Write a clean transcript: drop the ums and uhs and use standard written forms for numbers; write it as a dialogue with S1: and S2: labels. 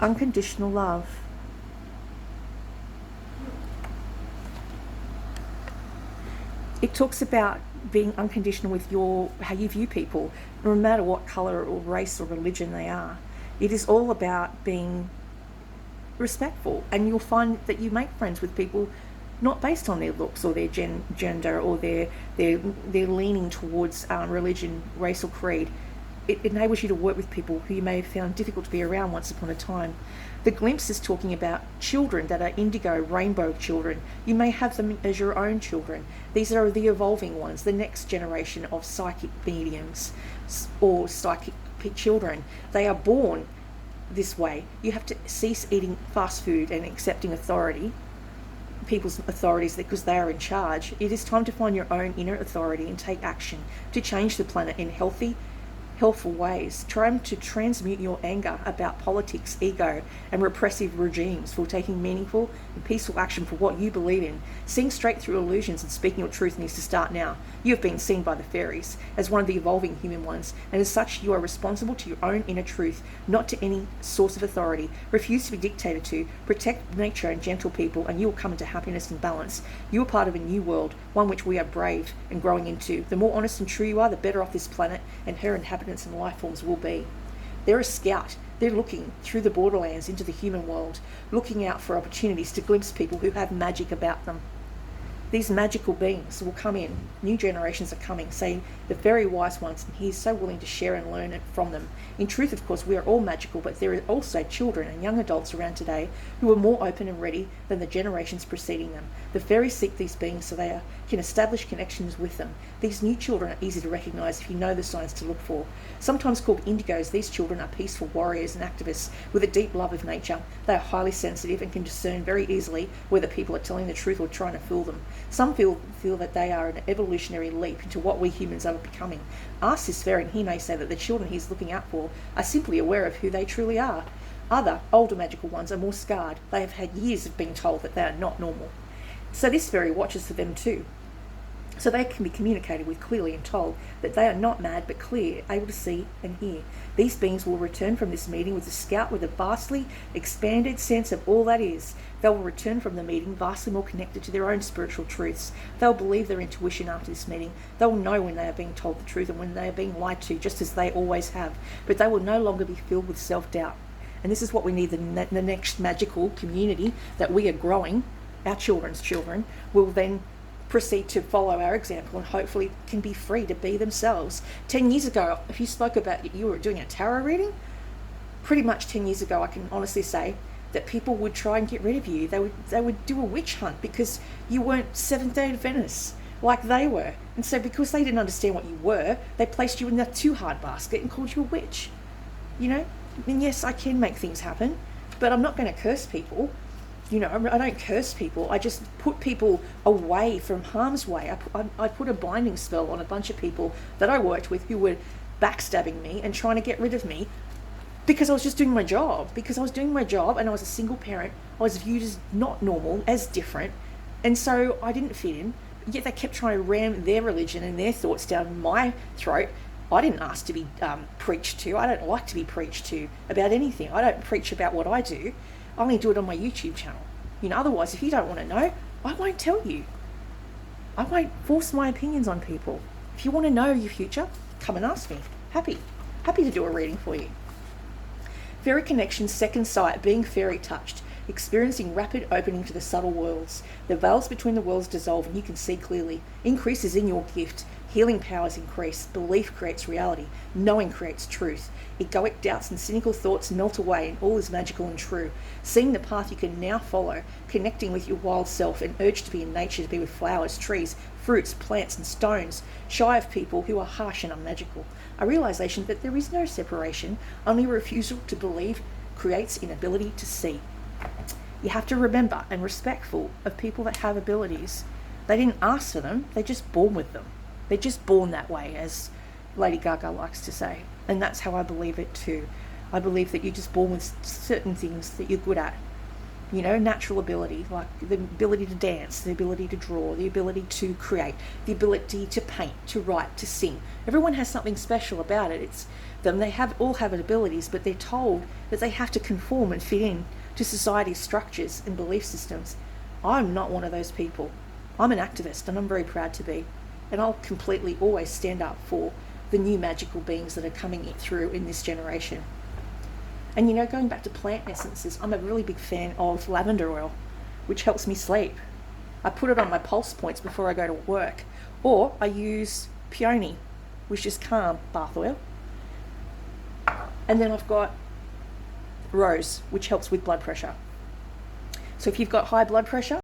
S1: Unconditional love. It talks about being unconditional with how you view people, no matter what colour or race or religion they are. It is all about being respectful, and you'll find that you make friends with people not based on their looks or their gender or their leaning towards religion, race or creed. It enables you to work with people who you may have found difficult to be around once upon a time. The Glimpse is talking about children that are indigo, rainbow children. You may have them as your own children. These are the evolving ones, the next generation of psychic mediums or psychic children. They are born this way. You have to cease eating fast food and accepting people's authorities, because they are in charge. It is time to find your own inner authority and take action to change the planet in helpful ways. Try to transmute your anger about politics, ego, and repressive regimes for taking meaningful and peaceful action for what you believe in. Seeing straight through illusions and speaking your truth needs to start now. You have been seen by the fairies as one of the evolving human ones, and as such you are responsible to your own inner truth, not to any source of authority. Refuse to be dictated to. Protect nature and gentle people, and you will come into happiness and balance. You are part of a new world, one which we are brave and growing into. The more honest and true you are, the better off this planet and her inhabitants and life forms will be. They're a scout. They're looking through the borderlands into the human world, looking out for opportunities to glimpse people who have magic about them. These magical beings will come in. New generations are coming, saying the very wise ones, and he is so willing to share and learn it from them. In truth, of course, we are all magical, but there are also children and young adults around today who are more open and ready than the generations preceding them. The fairies seek these beings so they can establish connections with them. These new children are easy to recognise if you know the signs to look for. Sometimes called indigos, these children are peaceful warriors and activists with a deep love of nature. They are highly sensitive and can discern very easily whether people are telling the truth or trying to fool them. Some feel that they are an evolutionary leap into what we humans are becoming. Ask this fairy and he may say that the children he's looking out for are simply aware of who they truly are. Other, older magical ones are more scarred. They have had years of being told that they are not normal. So this fairy watches for them too. So they can be communicated with clearly and told that they are not mad but clear, able to see and hear. These beings will return from this meeting with the scout with a vastly expanded sense of all that is. They will return from the meeting vastly more connected to their own spiritual truths. They'll believe their intuition after this meeting. They will know when they are being told the truth and when they are being lied to, just as they always have. But they will no longer be filled with self-doubt. And this is what we need, the next magical community that we are growing. Our children's children will then proceed to follow our example and hopefully can be free to be themselves. 10 years ago, if you spoke about you were doing a tarot reading, pretty much 10 years ago, I can honestly say that people would try and get rid of you. They would do a witch hunt because you weren't Seventh-day Adventists like they were. And so because they didn't understand what you were, they placed you in the too hard basket and called you a witch. You know? And yes, I can make things happen, but I'm not going to curse people. You know, I don't curse people. I just put people away from harm's way. I put a binding spell on a bunch of people that I worked with who were backstabbing me and trying to get rid of me because I was just doing my job. Because I was doing my job and I was a single parent. I was viewed as not normal, as different. And so I didn't fit in. Yet they kept trying to ram their religion and their thoughts down my throat. I didn't ask to be preached to. I don't like to be preached to about anything. I don't preach about what I do. I only do it on my YouTube channel. You know, otherwise, if you don't want to know, I won't tell you. I won't force my opinions on people. If you want to know your future, come and ask me. Happy to do a reading for you. Fairy connection, second sight, being fairy touched, experiencing rapid opening to the subtle worlds. The veils between the worlds dissolve and you can see clearly. Increases in your gift. Healing powers increase. Belief creates reality. Knowing creates truth. Egoic doubts and cynical thoughts melt away and all is magical and true. Seeing the path you can now follow, connecting with your wild self and urge to be in nature, to be with flowers, trees, fruits, plants and stones, shy of people who are harsh and unmagical. A realization that there is no separation, only refusal to believe creates inability to see. You have to remember and respectful of people that have abilities. They didn't ask for them, they're just born with them. They're just born that way, as Lady Gaga likes to say. And that's how I believe it too. I believe that you're just born with certain things that you're good at. natural ability, like the ability to dance, the ability to draw, the ability to create, the ability to paint, to write, to sing. Everyone has something special about it. It's them. They all have abilities, but they're told that they have to conform and fit in to society's structures and belief systems. I'm not one of those people. I'm an activist, and I'm very proud to be. And I'll completely always stand up for the new magical beings that are coming through in this generation. And going back to plant essences, I'm a really big fan of lavender oil, which helps me sleep. I put it on my pulse points before I go to work. Or I use peony, which is calm bath oil. And then I've got rose, which helps with blood pressure. So if you've got high blood pressure,